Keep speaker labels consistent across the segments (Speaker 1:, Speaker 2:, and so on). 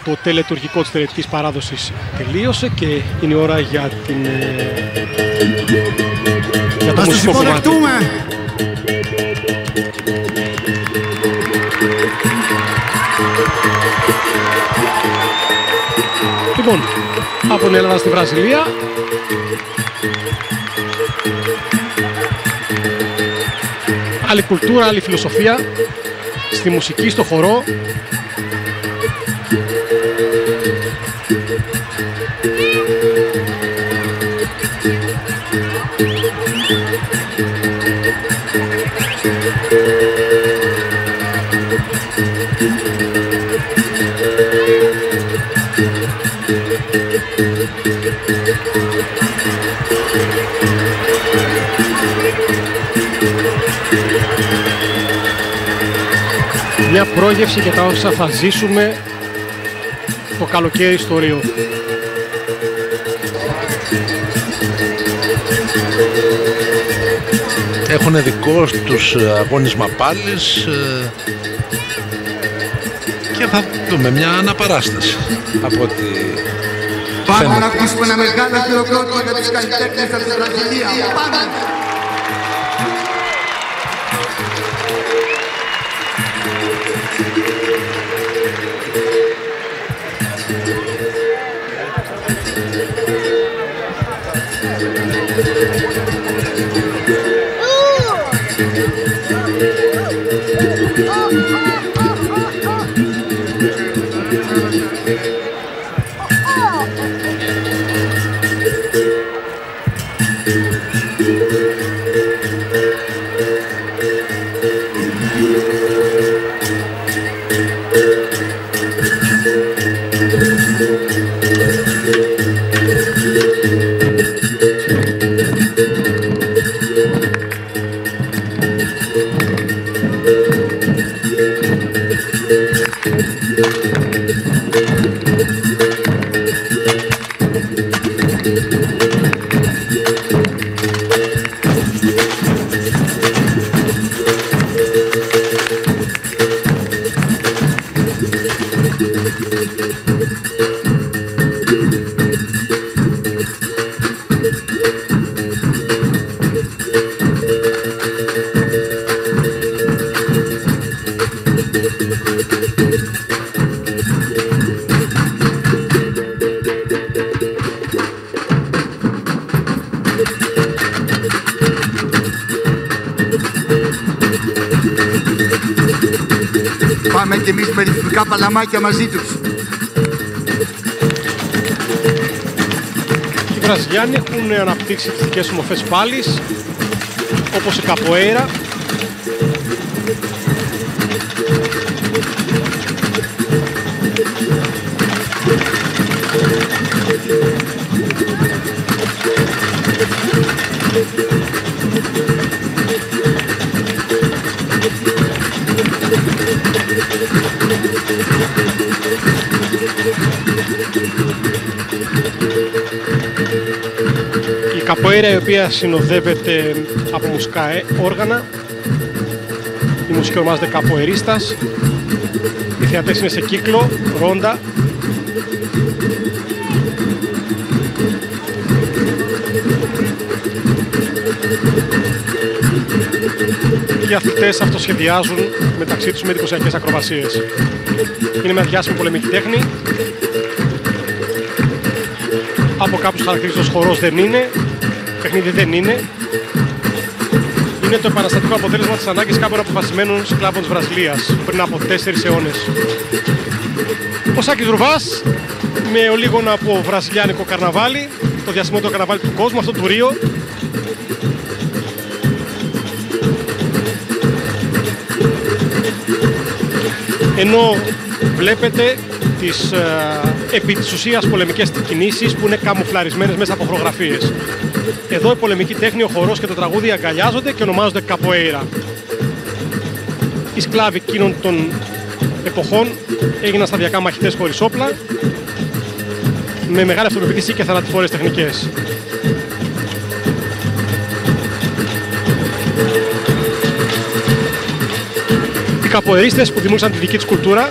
Speaker 1: το τελετουργικό της τελετικής παράδοσης τελείωσε και είναι η ώρα για το μουσικό κομμάτι. Λοιπόν, από την Ελλάδα στη Βραζιλία. Άλλη κουλτούρα, άλλη φιλοσοφία στη μουσική, στο χορό. Μια πρόγευση για τα όσα θα ζήσουμε το καλοκαίρι στο Ρίο.
Speaker 2: Έχουν δικό τους αγώνισμα πάλης και θα δούμε μια αναπαράσταση από ό,τι
Speaker 3: πάμε να ακούσουμε ένα μεγάλο χειροκρότημα για τους καλλιτέχνες από τη Βραζιλία. Πάμε! Πάμε κι εμείς με ρυθμικά παλαμάκια μαζί τους.
Speaker 1: Οι Βραζιλιάνοι έχουν αναπτύξει φυσικές μορφές πάλης, όπως η καποέρα, η καποέρα η οποία συνοδεύεται από μουσικά όργανα. Η μουσική ονομάζεται καποερίστας. Οι θεατές είναι σε κύκλο, ρόντα. Οι αθλητές αυτοσχεδιάζουν μεταξύ τους με εντυπωσιακές ακροβασίες. Είναι μια διάσημη πολεμική τέχνη. Από κάποιους χαρακτηρίζεται ως χορός, δεν είναι. Παιχνίδι δεν είναι. Είναι το επαναστατικό αποτέλεσμα της ανάγκης κάποιων αποφασισμένων σκλάβων της Βραζιλίας πριν από 4 αιώνες. Ο Σάκης Ρουβάς με ολίγονα από βραζιλιάνικο καρναβάλι, το διασημότερο καρναβάλι του κόσμου, αυτό του Ρίο. Ενώ βλέπετε τις επί της ουσίας πολεμικές κινήσεις που είναι καμουφλαρισμένες μέσα από χορογραφίες. Εδώ η πολεμική τέχνη, ο χορός και το τραγούδι αγκαλιάζονται και ονομάζονται καποέρα. Οι σκλάβοι εκείνων των εποχών έγιναν σταδιακά μαχητές χωρίς όπλα, με μεγάλη αυτοπεποίθηση και θανατηφόρες τεχνικές. Οι καποερίστες που δημιούργησαν τη δική τους κουλτούρα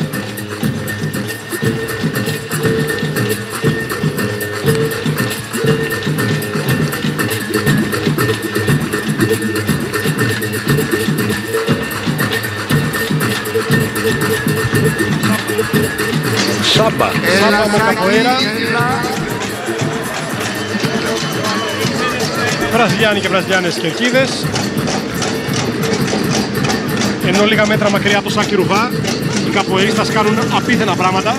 Speaker 2: Σάμπα.
Speaker 1: Σάμπα με καποέρα. Βραζιλιάνοι και βραζιλιάνες κερκίδες. Ενώ λίγα μέτρα μακριά από το Σάκη Ρουβά, οι καποερίστας κάνουν απίθανα πράγματα.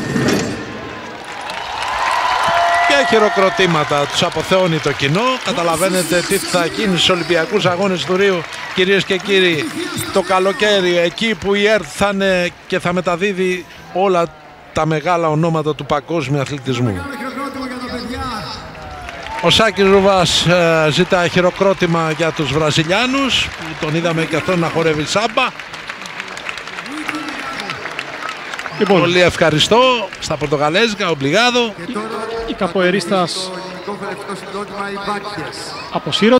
Speaker 2: Και χειροκροτήματα, τους αποθεώνει το κοινό. Καταλαβαίνετε τι θα γίνει στους Ολυμπιακούς Αγώνες του Ρίου, κυρίες και κύριοι, το καλοκαίρι, εκεί που η ΕΡΤ θα είναι και θα μεταδίδει όλα τα μεγάλα ονόματα του παγκόσμιου αθλητισμού. Ο Σάκης Ρουβάς ζητά χειροκρότημα για τους Βραζιλιάνους, που τον είδαμε και αυτόν να χορεύει σάμπα.
Speaker 1: Λοιπόν,
Speaker 2: πολύ ευχαριστώ στα πορτογαλέζικα, ομπλιγάδο.
Speaker 1: οι καποερίστας αποσύρονται.